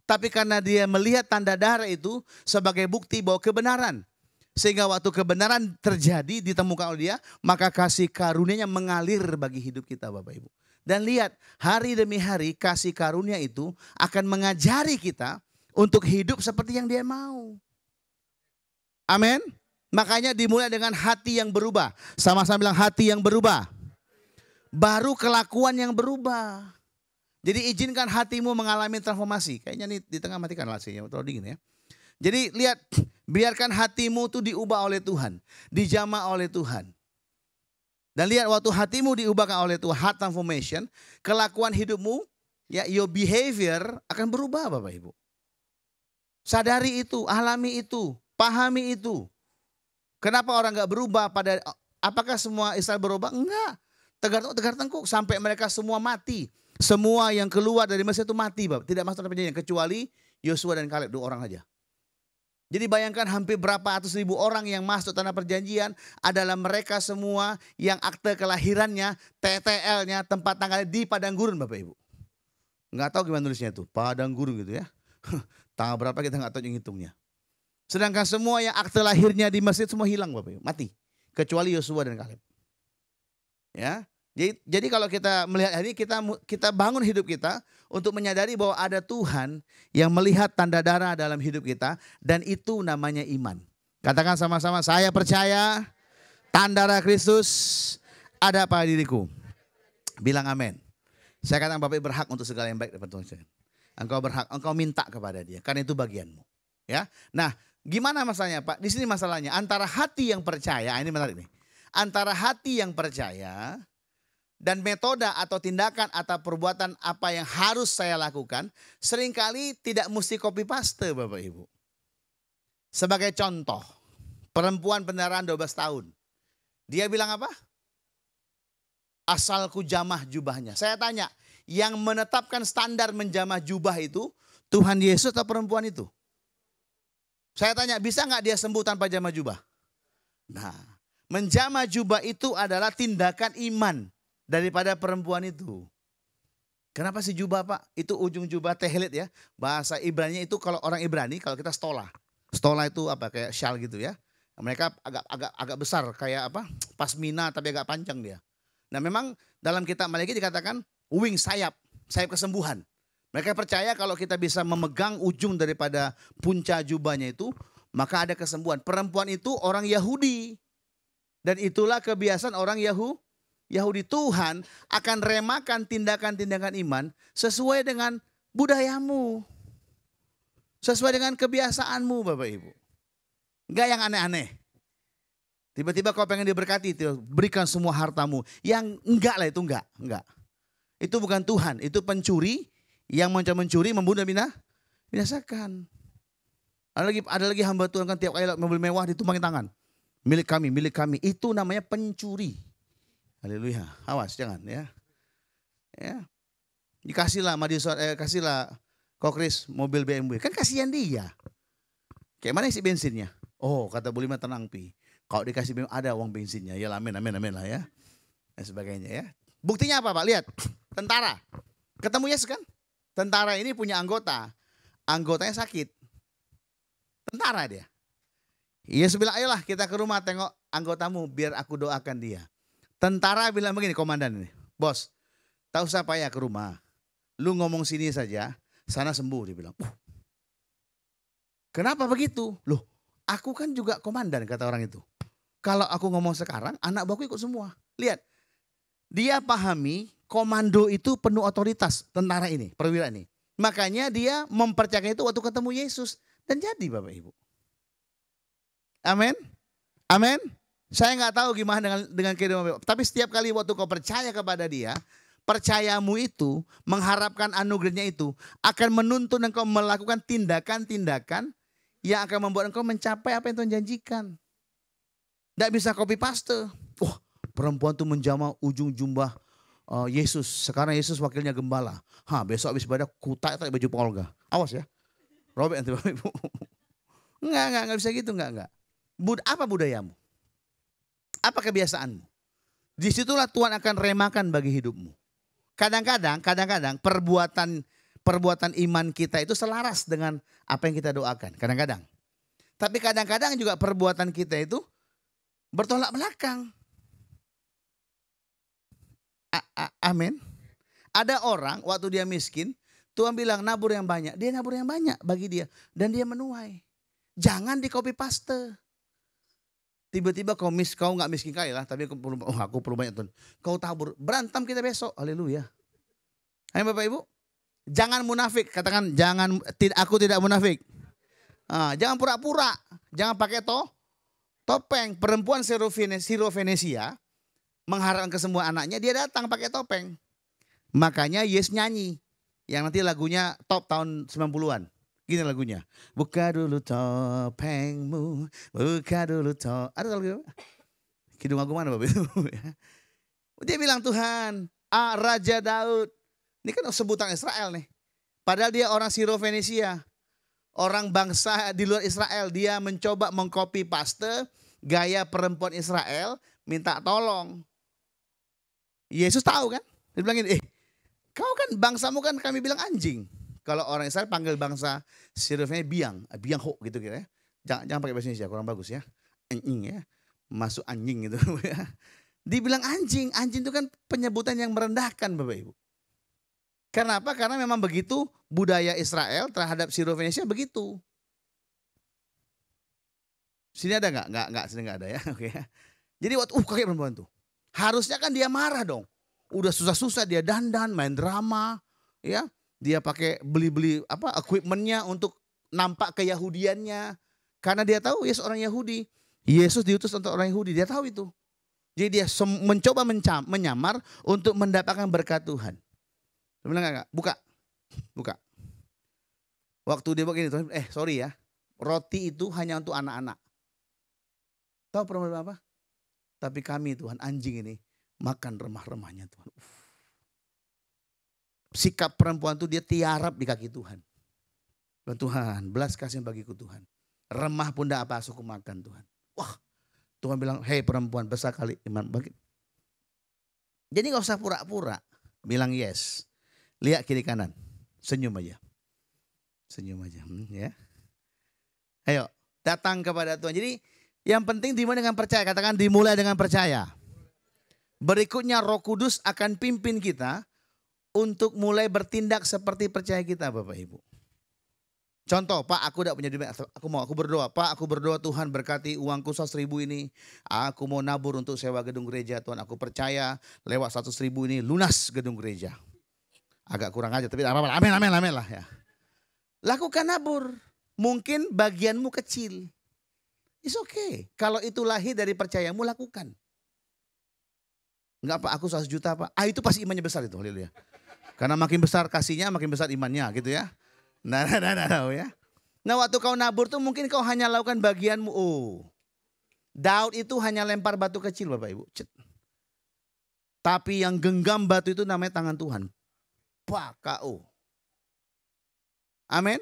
Tapi karena dia melihat tanda darah itu sebagai bukti bahwa kebenaran. Sehingga waktu kebenaran terjadi, ditemukan oleh dia, maka kasih karunia-Nya mengalir bagi hidup kita Bapak Ibu. Dan lihat, hari demi hari kasih karunia itu akan mengajari kita untuk hidup seperti yang dia mau. Amin. Makanya dimulai dengan hati yang berubah. Sama-sama bilang hati yang berubah. Baru kelakuan yang berubah. Jadi izinkan hatimu mengalami transformasi. Kayaknya nih di tengah matikan AC-nya, terlalu dingin ya. Jadi lihat, biarkan hatimu itu diubah oleh Tuhan. Dijamah oleh Tuhan. Dan lihat waktu hatimu diubahkan oleh Tuhan, heart transformation, kelakuan hidupmu, ya, your behavior akan berubah Bapak Ibu. Sadari itu, alami itu, pahami itu. Kenapa orang gak berubah apakah semua Israel berubah? Enggak. Tegar tengkuk sampai mereka semua mati. Semua yang keluar dari Mesir itu mati Bapak. Tidak masuk dalam perjanjian kecuali Yosua dan Kaleb, 2 orang aja. Jadi bayangkan hampir berapa ratus ribu orang yang masuk tanah perjanjian adalah mereka semua yang akte kelahirannya, TTL-nya, tempat tanggalnya di padang gurun Bapak Ibu. Nggak tahu gimana nulisnya itu, padang gurun gitu ya. Tanggal berapa kita nggak tahu ngitungnya. Sedangkan semua yang akte lahirnya di masjid semua hilang Bapak Ibu, mati. Kecuali Yosua dan Kaleb. Ya. Jadi kalau kita melihat ini kita bangun hidup kita untuk menyadari bahwa ada Tuhan yang melihat tanda darah dalam hidup kita dan itu namanya iman. Katakan sama-sama, saya percaya tanda darah Kristus ada pada diriku. Bilang amin. Saya katakan Bapak berhak untuk segala yang baik daripada Tuhan. Engkau berhak, engkau minta kepada dia karena itu bagianmu. Ya. Nah, gimana masalahnya Pak? Di sini masalahnya antara hati yang percaya, ini menarik nih. Antara hati yang percaya dan metode atau tindakan atau perbuatan apa yang harus saya lakukan seringkali tidak mesti copy paste Bapak Ibu. Sebagai contoh, perempuan pendarahan 12 tahun. Dia bilang apa? Asalku jamah jubahnya. Saya tanya, yang menetapkan standar menjamah jubah itu Tuhan Yesus atau perempuan itu? Saya tanya, bisa nggak dia sembuh tanpa jamah jubah? Nah, menjamah jubah itu adalah tindakan iman daripada perempuan itu. Kenapa sih jubah Pak? Itu ujung jubah tehelit ya. Bahasa Ibrani itu kalau orang Ibrani, kalau kita stola. Stola itu apa? Kayak shawl gitu ya. Mereka agak besar kayak apa? Pasmina tapi agak panjang dia. Nah memang dalam kitab Malaikat dikatakan wing, sayap kesembuhan. Mereka percaya kalau kita bisa memegang ujung daripada punca jubahnya itu, maka ada kesembuhan. Perempuan itu orang Yahudi. Dan itulah kebiasaan orang Yahudi. Tuhan akan remakan tindakan-tindakan iman sesuai dengan budayamu. Sesuai dengan kebiasaanmu, Bapak Ibu. Enggak yang aneh-aneh. Tiba-tiba kau pengen diberkati, berikan semua hartamu. Yang enggak lah itu, enggak. Itu bukan Tuhan, itu pencuri yang mencuri, membunuh, binasakan. Ada lagi hamba Tuhan kan tiap kali mobil mewah ditumpangin tangan. Milik kami. Itu namanya pencuri. Haleluya. Awas jangan ya. Ya. Dikasihlah kasihlah kok Kris mobil BMW. Kan kasihan dia. Kayak mana isi bensinnya? Oh, kata Bu Lima, tenang Pi. Kalau dikasih BMW ada uang bensinnya. Ya amin lah ya. Dan sebagainya ya. Buktinya apa Pak? Lihat. Tentara. Ketemu Yesus kan? Tentara ini punya anggota. Anggotanya sakit. Tentara dia. Yesus bilang, ayolah kita ke rumah tengok anggotamu biar aku doakan dia. Tentara bilang begini, komandan ini. Bos, tak usah payah ke rumah. Lu ngomong sini saja, sana sembuh, dia bilang. Kenapa begitu? Loh, aku kan juga komandan, kata orang itu. Kalau aku ngomong sekarang, anak buahku ikut semua. Lihat, dia pahami komando itu penuh otoritas, tentara ini, perwira ini. Makanya dia mempercayai itu waktu ketemu Yesus. Dan jadi Bapak Ibu. Amin. Amin. Saya nggak tahu gimana dengan kehidupan Bapak. Tapi setiap kali waktu kau percaya kepada dia, percayamu itu, mengharapkan anugerahnya itu, akan menuntun engkau melakukan tindakan-tindakan yang akan membuat engkau mencapai apa yang Tuhan janjikan. Tidak bisa copy paste. Wah, perempuan itu menjamah ujung jubah Yesus. Sekarang Yesus wakilnya gembala. Besok habis ibadah kutak baju polga. Awas ya. Robek nanti Bapak Ibu. Enggak bisa gitu, enggak. Apa budayamu? Apa kebiasaanmu? Disitulah Tuhan akan remakan bagi hidupmu. Kadang-kadang perbuatan iman kita itu selaras dengan apa yang kita doakan. Kadang-kadang. Tapi kadang-kadang juga perbuatan kita itu bertolak belakang. Amin. Ada orang waktu dia miskin, Tuhan bilang nabur yang banyak. Dia nabur yang banyak bagi dia. Dan dia menuai. Jangan di copy paste. Tiba-tiba kau nggak miskin kali lah. Tapi aku perlu banyak Tuhan. Kau tabur. Berantem kita besok. Haleluya. Hai Bapak Ibu. Jangan munafik. Katakan aku tidak munafik. Jangan pura-pura. Jangan pakai topeng. Perempuan Siro-Venesia mengharapkan kesembuhan anaknya. Dia datang pakai topeng. Makanya Yesus nyanyi. Yang nanti lagunya top tahun 90-an. Gini lagunya. Buka dulu topengmu. Buka dulu Ada lagu apa? Kidung aku mana Bapak itu? Dia bilang Tuhan. Raja Daud. Ini kan sebutan Israel nih. Padahal dia orang Siro-Venesia. Orang bangsa di luar Israel. Dia mencoba mengcopy paste gaya perempuan Israel. Minta tolong. Yesus tahu kan? Dia bilang gini, kau kan bangsamu kan kami bilang anjing. Kalau orang Israel panggil bangsa Siro-Venesia biang ho gitu ya. Jangan pakai bahasa Indonesia, kurang bagus ya. Anjing ya. Masuk anjing gitu ya. Dibilang anjing itu kan penyebutan yang merendahkan Bapak Ibu. Karena apa? Karena memang begitu budaya Israel terhadap Siro-Venesia begitu. Sini ada enggak? Sini enggak ada ya. Oke. Jadi waktu kayak perempuan tuh. Harusnya kan dia marah dong. Udah susah-susah dia dandan, main drama, ya. Dia pakai beli-beli equipmentnya untuk nampak keyahudiannya. Karena dia tahu Yesus orang Yahudi. Yesus diutus untuk orang Yahudi, dia tahu itu. Jadi dia mencoba menyamar untuk mendapatkan berkat Tuhan. Dia bilang enggak, buka. Waktu dia begini, sorry ya, roti itu hanya untuk anak-anak. Tahu perempuan apa? Tapi kami Tuhan, anjing ini makan remah-remahnya Tuhan. Sikap perempuan itu dia tiarap di kaki Tuhan. Tuhan, belas kasih bagiku Tuhan. Remah pun tidak apa aku makan Tuhan. Wah, Tuhan bilang, hei perempuan besar kali iman bagi. Jadi gak usah pura-pura. Bilang yes. Lihat kiri kanan. Senyum aja. Ya. Ayo, datang kepada Tuhan. Jadi yang penting dimulai dengan percaya. Katakan dimulai dengan percaya. Berikutnya Roh Kudus akan pimpin kita untuk mulai bertindak seperti percaya kita, Bapak Ibu. Contoh, Pak, aku tidak punya duit, aku berdoa, Pak, aku berdoa Tuhan berkati uangku 100.000 ini, aku mau nabur untuk sewa gedung gereja, Tuhan, aku percaya lewat 100.000 ini lunas gedung gereja. Agak kurang aja, tapi amin lah ya. Lakukan nabur, mungkin bagianmu kecil, it's okay. Kalau itu lahir dari percayamu, lakukan. Enggak, Pak, aku 100 juta, Pak. Itu pasti imannya besar itu, haleluya. Karena makin besar kasihnya, makin besar imannya gitu ya. Nah, ya. Nah, waktu kau nabur tuh mungkin kau hanya lakukan bagianmu. Oh, Daud itu hanya lempar batu kecil, Bapak Ibu. Cet. Tapi yang genggam batu itu namanya tangan Tuhan. Pakau. Amin.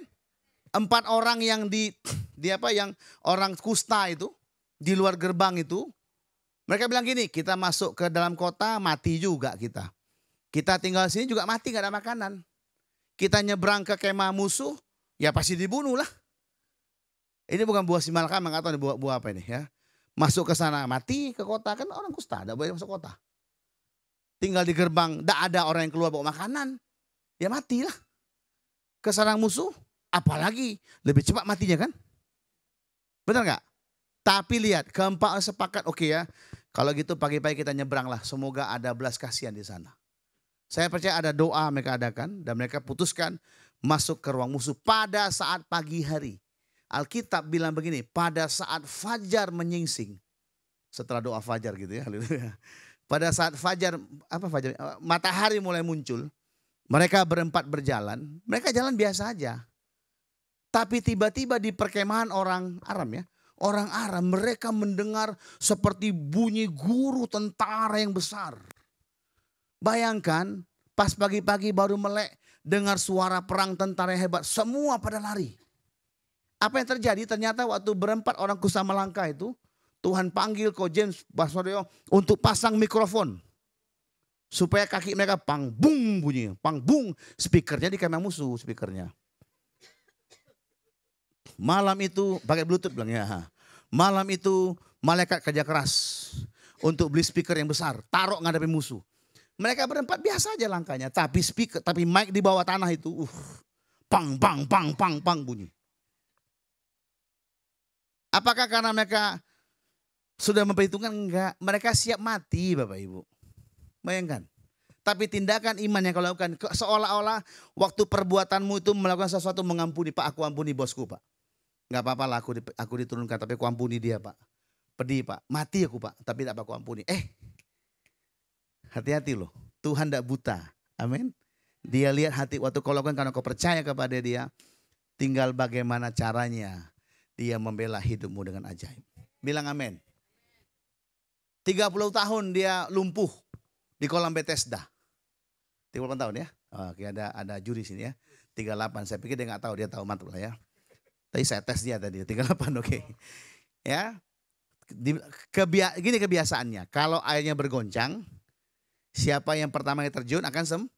4 orang yang di yang orang kusta itu di luar gerbang itu, mereka bilang gini, kita masuk ke dalam kota mati juga kita. Kita tinggal sini juga mati, gak ada makanan. Kita nyebrang ke kemah musuh, ya pasti dibunuh lah. Ini bukan buah simalakama, nggak tahu buah apa ini ya. Masuk ke sana mati, ke kota, kan orang kusta, tidak boleh masuk kota. Tinggal di gerbang, tidak ada orang yang keluar bawa makanan, ya matilah. Ke sarang musuh, apalagi lebih cepat matinya kan? Benar nggak? Tapi lihat, keempat sepakat, oke ya. Kalau gitu pagi-pagi kita nyebrang lah, semoga ada belas kasihan di sana. Saya percaya ada doa mereka adakan dan mereka putuskan masuk ke ruang musuh pada saat pagi hari. Alkitab bilang begini, pada saat fajar menyingsing. Setelah doa fajar gitu ya. Pada saat fajar, matahari mulai muncul. Mereka berempat berjalan, mereka jalan biasa aja. Tapi tiba-tiba di perkemahan orang Aram ya. Orang Aram mereka mendengar seperti bunyi guru tentara yang besar. Bayangkan pas pagi-pagi baru melek dengar suara perang tentara yang hebat. Semua pada lari. Apa yang terjadi? Ternyata waktu berempat orang kusta melangkah itu. Tuhan panggil ko James Basorio untuk pasang mikrofon. Supaya kaki mereka pang bung bunyi. Pang bung. Speakernya di kemah musuh speakernya. Malam itu pakai bluetooth bilang ya. Malam itu malaikat kerja keras. Untuk beli speaker yang besar. Taruh ngadepin musuh. Mereka berempat biasa aja langkahnya, tapi mic di bawah tanah itu, pang bunyi. Apakah karena mereka sudah memperhitungkan? Enggak, mereka siap mati, Bapak Ibu. Bayangkan. Tapi tindakan iman yang kau lakukan, seolah-olah waktu perbuatanmu itu melakukan sesuatu mengampuni, Pak, aku ampuni bosku, Pak. Enggak apa-apa lah, aku diturunkan, tapi aku ampuni dia, Pak. Pedih, Pak, mati aku, Pak, tapi tidak aku ampuni. Hati-hati loh, Tuhan tidak buta, amin. Dia lihat hati waktu kau lakukan karena kau percaya kepada dia. Tinggal bagaimana caranya dia membela hidupmu dengan ajaib. Bilang amin. 30 tahun dia lumpuh di kolam Bethesda. 30 tahun ya, oke ada juri sini ya. 38, saya pikir dia nggak tahu, dia tahu mantap lah ya. Tadi saya tes dia tadi, 38 oke. Ya, gini kebiasaannya, kalau airnya bergoncang, siapa yang pertama yang terjun akan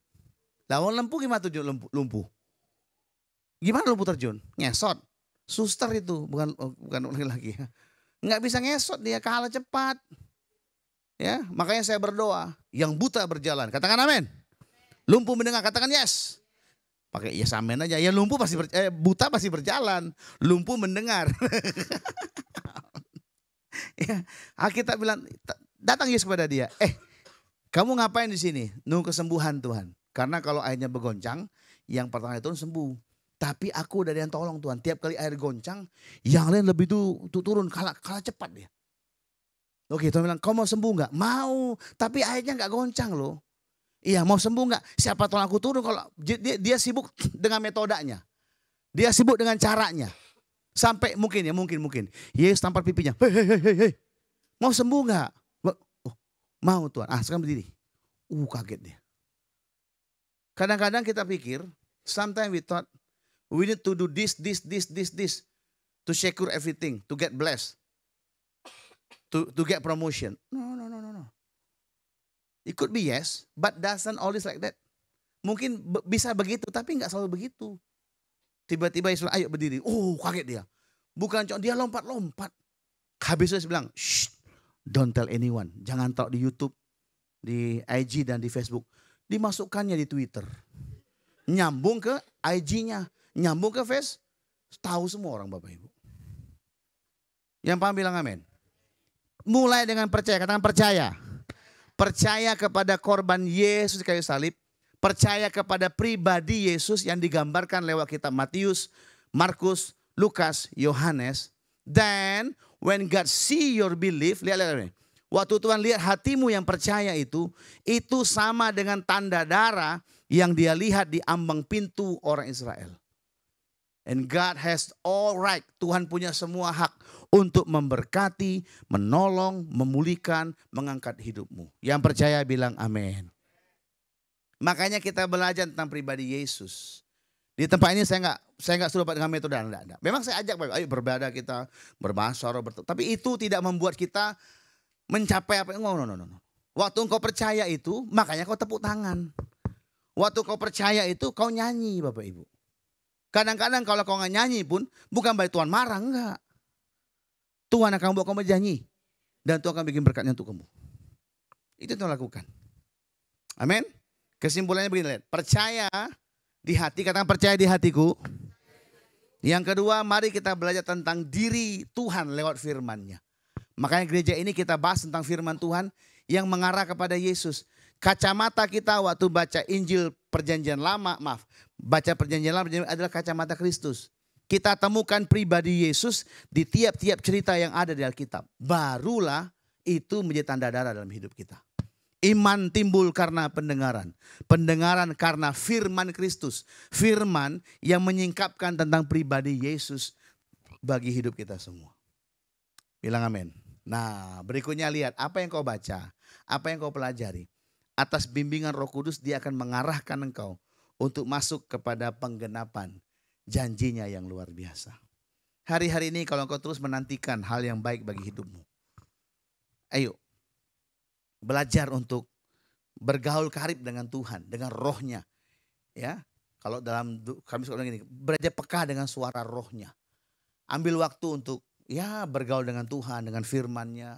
lawan lumpuh gimana tuh lumpuh? Gimana lumpuh terjun? Ngesot. Suster itu, bukan laki-laki. Nggak bisa ngesot, dia kalah cepat. Ya, makanya saya berdoa, yang buta berjalan. Katakan amin. Lumpuh mendengar, katakan yes. Pakai yes amin aja. Ya lumpuh pasti buta pasti berjalan. Lumpuh mendengar. Ya, Alkitab bilang datang Yesus kepada dia. Kamu ngapain di sini? Nunggu kesembuhan Tuhan. Karena kalau airnya bergoncang, yang pertama itu sembuh. Tapi aku dari yang tolong Tuhan. Tiap kali air goncang, yang lain lebih turun. Kalah cepat dia. Oke, Tuhan bilang, kau mau sembuh nggak? Mau, tapi airnya nggak goncang loh. Iya, mau sembuh nggak? Siapa tolong aku turun? Kalau dia sibuk dengan metodenya. Dia sibuk dengan caranya. Sampai mungkin. Yesus tampar pipinya. Hei. Mau sembuh nggak? Mau Tuhan. Sekarang berdiri. Kaget dia. Kadang-kadang kita pikir, sometimes we thought we need to do this to secure everything, to get blessed, to get promotion. No. It could be yes, but doesn't always like that. Mungkin bisa begitu, tapi nggak selalu begitu. Tiba-tiba Yesus, ayo berdiri. Kaget dia. Bukan cuma dia lompat. Habis itu dia bilang, shh, don't tell anyone. Jangan taruh di YouTube. di IG dan di Facebook. Dimasukkannya di Twitter. Nyambung ke IG-nya. Nyambung ke Face. Tahu semua orang Bapak Ibu. Yang paham bilang amin. Mulai dengan percaya. Katakan percaya. Percaya kepada korban Yesus di kayu salib. Percaya kepada pribadi Yesus yang digambarkan lewat kitab Matius, Markus, Lukas, Yohanes. Then when God see your belief, lihat. Waktu Tuhan lihat hatimu yang percaya itu sama dengan tanda darah yang dia lihat di ambang pintu orang Israel. And God has all right, Tuhan punya semua hak untuk memberkati, menolong, memulihkan, mengangkat hidupmu. Yang percaya bilang amin. Makanya kita belajar tentang pribadi Yesus. Di tempat ini saya nggak suruh dengan metode enggak. Memang saya ajak, ayo berbeda kita, berbahasa roh, tapi itu tidak membuat kita mencapai apa. No. Waktu engkau percaya itu, makanya kau tepuk tangan. Waktu kau percaya itu, kau nyanyi Bapak Ibu. Kadang-kadang kalau kau nggak nyanyi pun, bukan berarti Tuhan marah, enggak. Tuhan akan buat kau menyanyi. Dan Tuhan akan bikin berkatnya untuk kamu. Itu Tuhan lakukan. Amin. Kesimpulannya begini, lihat. Percaya di hati, katakan percaya di hatiku. Yang kedua, mari kita belajar tentang diri Tuhan lewat firman-Nya. Makanya gereja ini kita bahas tentang firman Tuhan yang mengarah kepada Yesus. Kacamata kita waktu baca Injil Perjanjian Lama, baca Perjanjian Lama adalah kacamata Kristus. Kita temukan pribadi Yesus di tiap-tiap cerita yang ada di Alkitab. Barulah itu menjadi tanda darah dalam hidup kita. Iman timbul karena pendengaran. Pendengaran karena firman Kristus. Firman yang menyingkapkan tentang pribadi Yesus bagi hidup kita semua. Bilang amin. Nah, berikutnya lihat apa yang kau baca, apa yang kau pelajari. Atas bimbingan Roh Kudus dia akan mengarahkan engkau untuk masuk kepada penggenapan janjinya yang luar biasa. Hari-hari ini kalau engkau terus menantikan hal yang baik bagi hidupmu. Ayo, belajar untuk bergaul karib dengan Tuhan, dengan rohnya. Ya, kalau dalam kami suka bilang gini, belajar peka dengan suara rohnya. Ambil waktu untuk bergaul dengan Tuhan, dengan firman-Nya.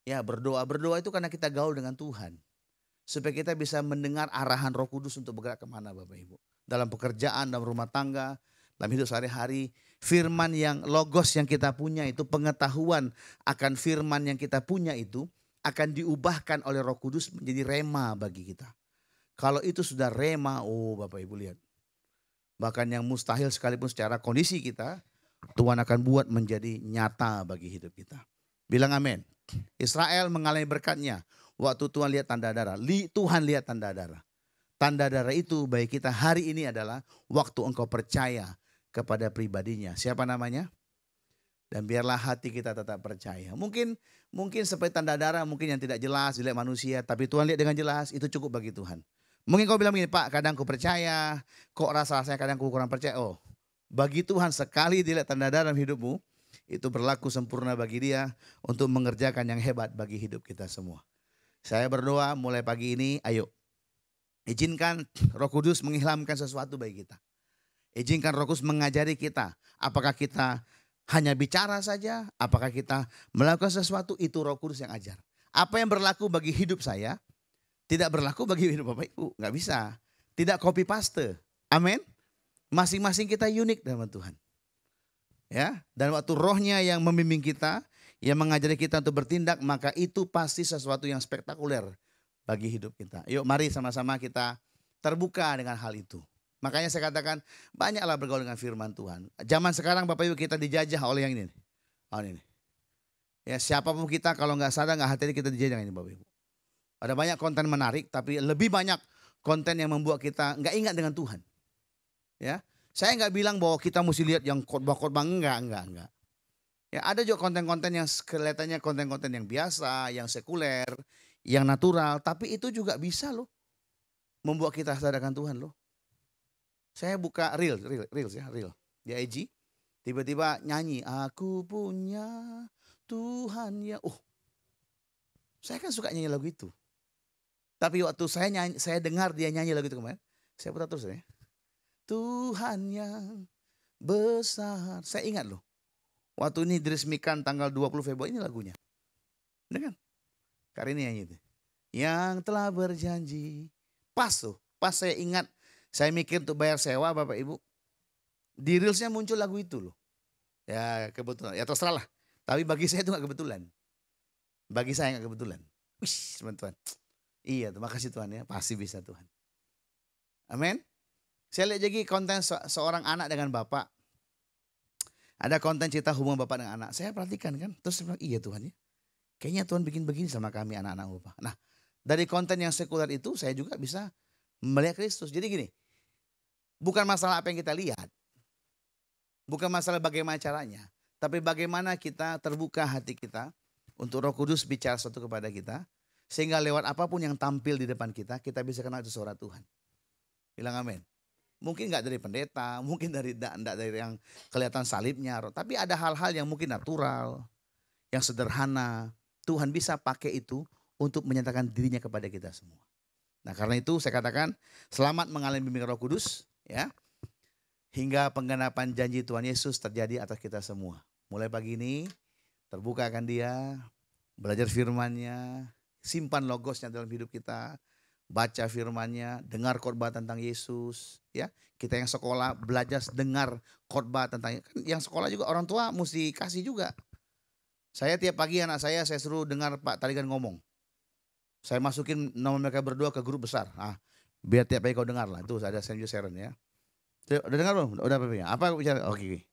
Ya, berdoa itu karena kita gaul dengan Tuhan. Supaya kita bisa mendengar arahan Roh Kudus untuk bergerak kemana Bapak Ibu. Dalam pekerjaan, dalam rumah tangga, dalam hidup sehari-hari. Firman yang logos yang kita punya itu, pengetahuan akan firman yang kita punya itu akan diubahkan oleh Roh Kudus menjadi rema bagi kita. Kalau itu sudah rema, Bapak Ibu lihat. Bahkan yang mustahil sekalipun secara kondisi kita, Tuhan akan buat menjadi nyata bagi hidup kita. Bilang amin. Israel mengalami berkatnya waktu Tuhan lihat tanda darah. Tuhan lihat tanda darah. Tanda darah itu bagi kita hari ini adalah waktu engkau percaya kepada pribadinya. Siapa namanya? Dan biarlah hati kita tetap percaya. Mungkin seperti tanda darah mungkin yang tidak jelas dilihat manusia. Tapi Tuhan lihat dengan jelas, itu cukup bagi Tuhan. Mungkin kau bilang begini, Pak kadang ku percaya, kok rasanya kadang ku kurang percaya. Bagi Tuhan sekali dilihat tanda darah dalam hidupmu, itu berlaku sempurna bagi dia untuk mengerjakan yang hebat bagi hidup kita semua. Saya berdoa mulai pagi ini, ayo izinkan Roh Kudus mengilhamkan sesuatu bagi kita. Izinkan Roh Kudus mengajari kita, apakah kita hanya bicara saja, apakah kita melakukan sesuatu, itu Roh Kudus yang ajar. Apa yang berlaku bagi hidup saya, tidak berlaku bagi hidup Bapak Ibu, nggak bisa. Tidak copy paste, amin. Masing-masing kita unik dalam Tuhan. Ya, dan waktu rohnya yang membimbing kita, yang mengajari kita untuk bertindak, maka itu pasti sesuatu yang spektakuler bagi hidup kita. Yuk mari sama-sama kita terbuka dengan hal itu. Makanya saya katakan banyaklah bergaul dengan firman Tuhan. Zaman sekarang Bapak Ibu kita dijajah oleh yang ini. Ini. Ya, siapapun kita kalau nggak sadar nggak hati kita dijajah ini Bapak Ibu. Ada banyak konten menarik, tapi lebih banyak konten yang membuat kita nggak ingat dengan Tuhan. Ya, saya nggak bilang bahwa kita mesti lihat yang khotbah-khotbah, enggak. Ya, ada juga konten-konten yang kelihatannya konten-konten yang biasa, yang sekuler, yang natural, tapi itu juga bisa loh membuat kita sadarkan Tuhan loh. Saya buka reel di IG, tiba-tiba nyanyi, aku punya Tuhan ya. Saya kan suka nyanyi lagu itu. Tapi waktu saya dengar dia nyanyi lagu itu kemarin, saya putar terus ya. Tuhan yang besar. Saya ingat loh. Waktu ini diresmikan tanggal 20 Februari ini lagunya. Benar kan? Karena ini nyanyi itu. yang telah berjanji. Pas tuh, pas saya ingat, saya mikir untuk bayar sewa Bapak Ibu. Di Reelsnya muncul lagu itu loh. Ya kebetulan, ya terserah lah. Tapi bagi saya itu gak kebetulan. Bagi saya gak kebetulan. Wih teman-teman. Iya terima kasih Tuhan ya, pasti bisa Tuhan. Amin. Saya lihat lagi konten seorang anak dengan bapak. Ada konten cerita hubungan bapak dengan anak. Saya perhatikan kan, terus saya bilang iya Tuhan ya. Kayaknya Tuhan bikin begini sama kami anak-anak bapak. Nah dari konten yang sekuler itu saya juga bisa melihat Kristus. Jadi gini, bukan masalah apa yang kita lihat. Bukan masalah bagaimana caranya. Tapi bagaimana kita terbuka hati kita untuk Roh Kudus bicara sesuatu kepada kita. Sehingga lewat apapun yang tampil di depan kita, kita bisa kenal itu suara Tuhan. Bilang amin. Mungkin nggak dari pendeta, mungkin dari yang kelihatan salibnya. Tapi ada hal-hal yang mungkin natural, yang sederhana. Tuhan bisa pakai itu untuk menyatakan dirinya kepada kita semua. Nah karena itu saya katakan selamat mengalami bimbingan Roh Kudus. Ya. Hingga penggenapan janji Tuhan Yesus terjadi atas kita semua. Mulai pagi ini terbukakan dia, belajar firman-Nya, simpan logosnya dalam hidup kita, baca firman-Nya, dengar khotbah tentang Yesus. Ya, kita yang sekolah belajar dengar khotbah tentang yang sekolah juga orang tua mesti kasih juga. Saya tiap pagi anak saya suruh dengar Pak Tarigan ngomong. Saya masukin nama mereka berdua ke grup besar. Biar tiap pagi kau dengar lah. Itu ada Saint Sharon ya. Udah dengar belum? Udah apa bicara? Oke.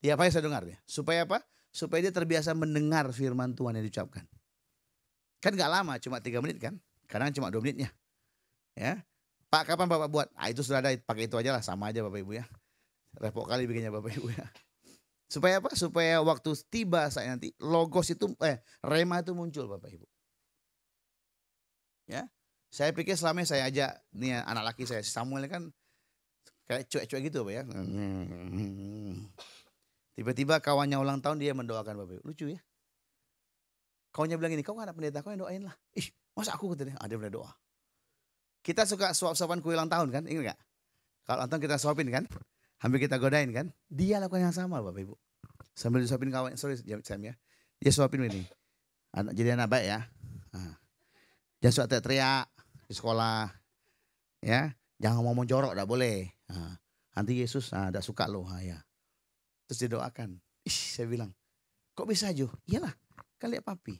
Tiap pagi saya dengar ya. Supaya apa? Supaya dia terbiasa mendengar firman Tuhan yang diucapkan. Kan gak lama, cuma 3 menit kan. Kadang cuma 2 menitnya. Ya. Pak kapan Bapak buat? Itu sudah ada, pakai itu aja lah. Sama aja Bapak Ibu ya. Repot kali bikinnya Bapak Ibu ya. Supaya apa? Supaya waktu tiba saat nanti logos itu, rema itu muncul Bapak Ibu. Ya. Saya pikir selama ini saya ajak nih anak laki saya, Samuel kan kayak cuek-cuek gitu Pak ya. Tiba-tiba kawannya ulang tahun dia mendoakan Bapak Ibu. Lucu ya. Kawannya bilang ini, kau gak ada pendeta, kau yang doain lah. Ih masa aku katanya, ada yang doa. Kita suka suap-suapan kue ulang tahun kan, ingat gak? Kalau ulang tahun kita suapin kan, hampir kita godain kan. Dia lakukan yang sama Bapak Ibu. Sambil disuapin kawan, sorry Sam ya. Dia suapin ini. Jadi anak baik ya. Jangan suka teriak di sekolah. Ya, jangan ngomong jorok, tidak boleh. Nanti Yesus tidak suka loh. Ya. Terus didoakan. Saya bilang, kok bisa Jo? Iyalah, kan lihat papi.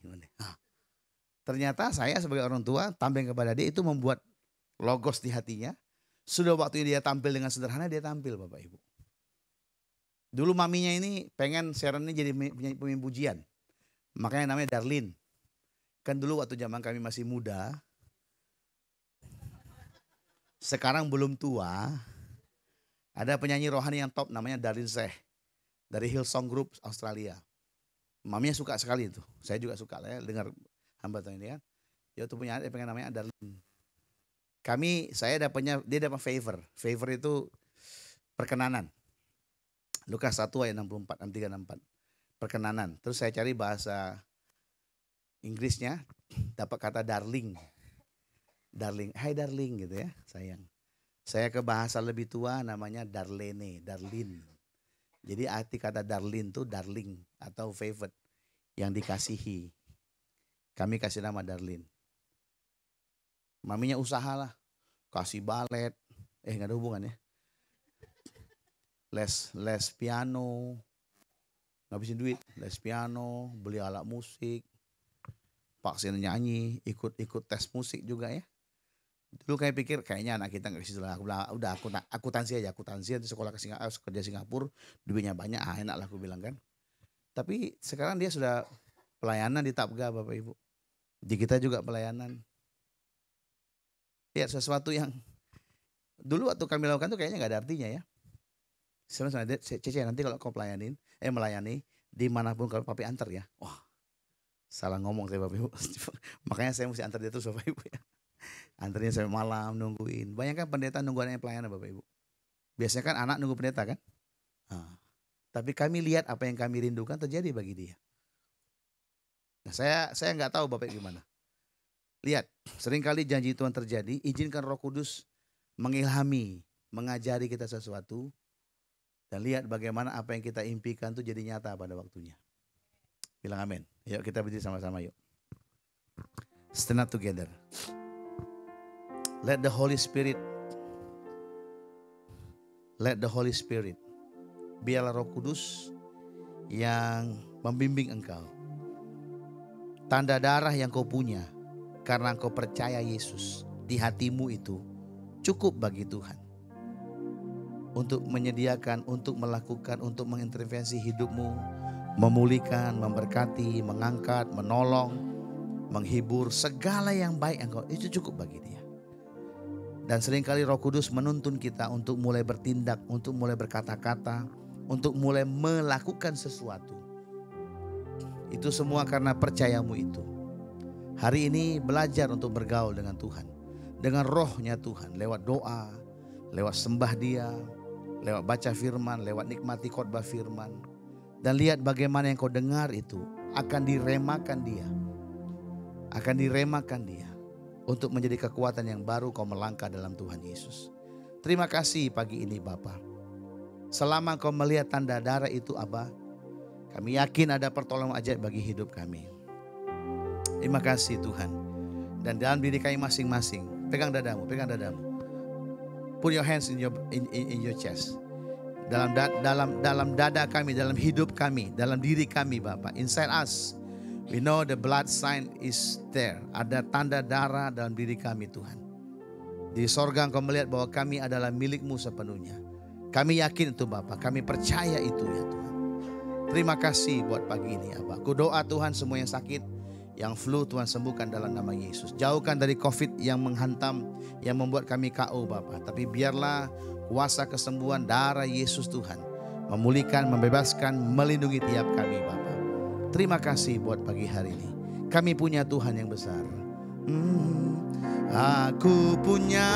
Ternyata saya sebagai orang tua tampil kepada dia itu membuat logos di hatinya. Sudah waktunya dia tampil dengan sederhana, dia tampil Bapak Ibu. Dulu maminya ini pengen Sharon ini jadi pemimpin pujian. Makanya namanya Darlene. Kan dulu waktu zaman kami masih muda. Sekarang belum tua. Ada penyanyi rohani yang top namanya Darlene Seh. Dari Hillsong Group Australia. Maminya suka sekali itu. Saya juga suka lah ya dengar hamba Tuhan ini kan. Dia tuh punya adik pengen namanya Darlene. Saya dapatnya, dia dapat favor. Favor itu perkenanan. Lukas 1 ayat 64, 63, 64. Perkenanan. Terus saya cari bahasa Inggrisnya, dapat kata darling. Darling, hai darling gitu ya, sayang. Saya ke bahasa lebih tua namanya Darlene, Darlin. Jadi arti kata Darlin tuh darling atau favorite, yang dikasihi. Kami kasih nama Darlin. Maminya usaha lah, kasih balet, gak ada hubungan ya. Les piano, ngabisin duit, les piano, beli alat musik, vaksin nyanyi, ikut tes musik juga ya. Dulu kayak pikir kayaknya anak kita nggak ke situ lah. Udah akuntansi aja, akuntansi di sekolah kerja Singapura, duitnya banyak, enak lah aku bilang kan. Tapi sekarang dia sudah pelayanan di Tapga Bapak Ibu. Di kita juga pelayanan. Ya sesuatu yang dulu waktu kami lakukan tuh kayaknya nggak ada artinya ya. Sebenarnya Cece nanti kalau kau melayani dimanapun kalau papi antar ya. Wah salah ngomong saya Bapak Ibu. Makanya saya mesti antar dia terus Bapak Ibu ya. Antarnya sampai malam nungguin. Banyak kan pendeta nungguin pelayanan Bapak Ibu. Biasanya kan anak nunggu pendeta kan. Tapi kami lihat apa yang kami rindukan terjadi bagi dia. Nah, saya nggak tahu Bapak gimana. Lihat, seringkali janji Tuhan terjadi, izinkan Roh Kudus mengilhami, mengajari kita sesuatu. Dan lihat bagaimana apa yang kita impikan itu jadi nyata pada waktunya. Bilang amin. Yuk kita berdiri sama-sama yuk. Stand up together. Let the Holy Spirit, biarlah Roh Kudus yang membimbing engkau. Tanda darah yang kau punya karena engkau percaya Yesus di hatimu itu cukup bagi Tuhan. Untuk menyediakan, untuk melakukan, untuk mengintervensi hidupmu, memulihkan, memberkati, mengangkat, menolong, menghibur, segala yang baik engkau, itu cukup bagi Dia. Dan seringkali Roh Kudus menuntun kita untuk mulai bertindak, untuk mulai berkata-kata, untuk mulai melakukan sesuatu. Itu semua karena percayamu itu. Hari ini belajar untuk bergaul dengan Tuhan, dengan rohnya Tuhan, lewat doa, lewat sembah Dia, lewat baca firman, lewat nikmati khotbah firman. Dan lihat bagaimana yang kau dengar itu akan diremakan Dia. Akan diremakan Dia. Untuk menjadi kekuatan yang baru kau melangkah dalam Tuhan Yesus. Terima kasih pagi ini Bapa. Selama kau melihat tanda darah itu Abba, kami yakin ada pertolongan ajaib bagi hidup kami. Terima kasih Tuhan. Dan dalam diri kami masing-masing, pegang dadamu. Put your hands in your chest. Dalam dada kami, dalam hidup kami, dalam diri kami Bapa. Inside us, we know the blood sign is there. Ada tanda darah dalam diri kami Tuhan. Di sorga Engkau melihat bahwa kami adalah milik-Mu sepenuhnya. Kami yakin itu Bapa, kami percaya itu ya Tuhan. Terima kasih buat pagi ini Abba. Ku doa Tuhan semua yang sakit, yang flu Tuhan sembuhkan dalam nama Yesus. Jauhkan dari COVID yang menghantam, yang membuat kami KO Bapa. Tapi biarlah kuasa kesembuhan darah Yesus Tuhan memulihkan, membebaskan, melindungi tiap kami Bapa. Terima kasih buat pagi hari ini. Kami punya Tuhan yang besar. Aku punya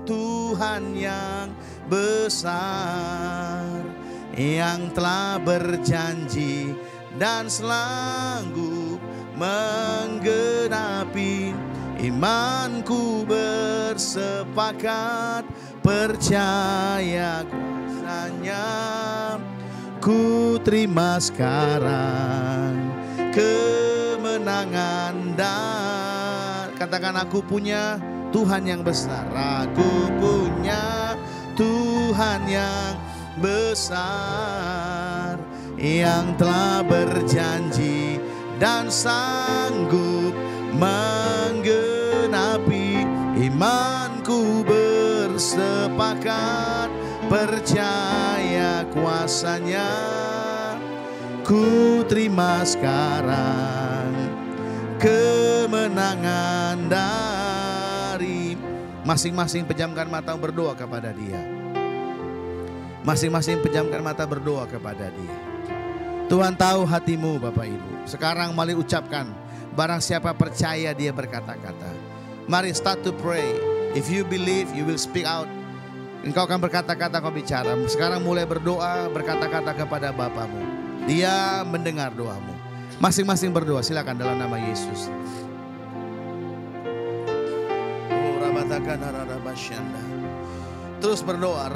Tuhan yang besar, yang telah berjanji dan sanggup menggenapi. Imanku bersepakat percaya kuasanya. Ku terima sekarang kemenangan dan katakan aku punya Tuhan yang besar. Aku punya Tuhan yang besar, yang telah berjanji dan sanggup menggenapi. Imanku bersepakat percaya kuasanya. Ku terima sekarang kemenangan dari. Masing-masing pejamkan mata berdoa kepada Dia. Masing-masing pejamkan mata berdoa kepada Dia. Tuhan tahu hatimu Bapak Ibu. Sekarang mari ucapkan. Barang siapa percaya dia berkata-kata. Mari start to pray. If you believe you will speak out. Engkau akan berkata-kata, kau bicara. Sekarang mulai berdoa, berkata-kata kepada Bapamu. Dia mendengar doamu. Masing-masing berdoa, silakan dalam nama Yesus. Terus berdoa.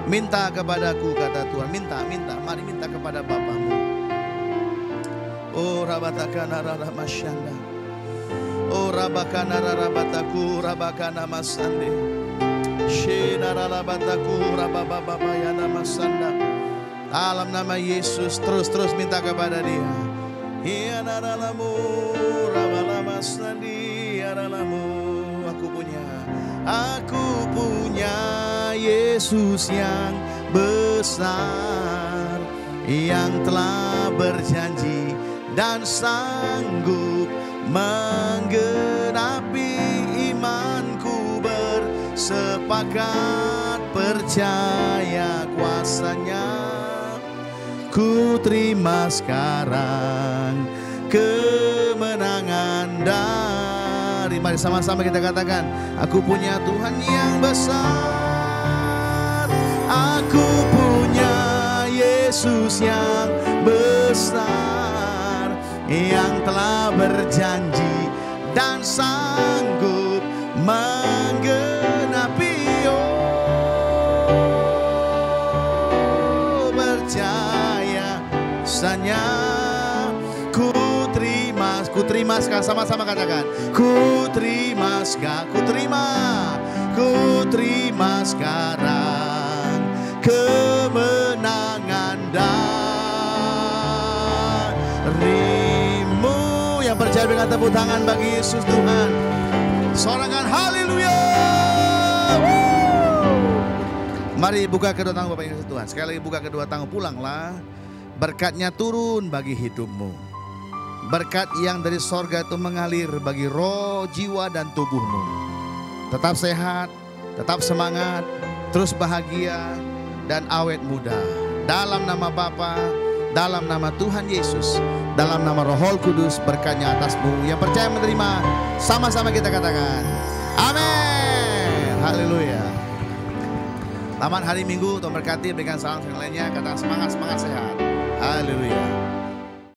Minta kepadaku kata Tuhan. Minta. Mari minta kepada Bapamu. Oh rabatakana raramasyanda. Oh rabakana rarabataku rabakana masande. Shena rarabataku rabababayana masanda. Dalam nama Yesus terus minta kepada Dia. Ia naralamu rabalama sandi aralamu. Aku punya Yesus yang besar, yang telah berjanji dan sanggup menggenapi. Imanku bersepakat percaya kuasanya. Ku terima sekarang kemenangan dari. Mari sama-sama kita katakan, aku punya Tuhan yang besar. Aku punya Yesus yang besar, yang telah berjanji dan sanggup menggenapi. Oh, percaya sanya. Ku terima sekarang, sama-sama katakan. Ku terima sekarang, ku terima sekarang kemenangan darimu. Yang percaya dengan tepuk tangan bagi Yesus Tuhan. Sorangan haleluya. Mari buka kedua tangan Bapak Yesus Tuhan. Sekali lagi buka kedua tangan, pulanglah. Berkatnya turun bagi hidupmu. Berkat yang dari sorga itu mengalir bagi roh, jiwa, dan tubuhmu. Tetap sehat, tetap semangat, terus bahagia, dan awet muda. Dalam nama Bapa, dalam nama Tuhan Yesus, dalam nama Roh Kudus, berkatnya atasmu. Yang percaya menerima, sama-sama kita katakan, amin. Haleluya. Selamat hari Minggu, Tuhan berkati. Berikan salam yang lainnya, katakan semangat, semangat sehat. Haleluya.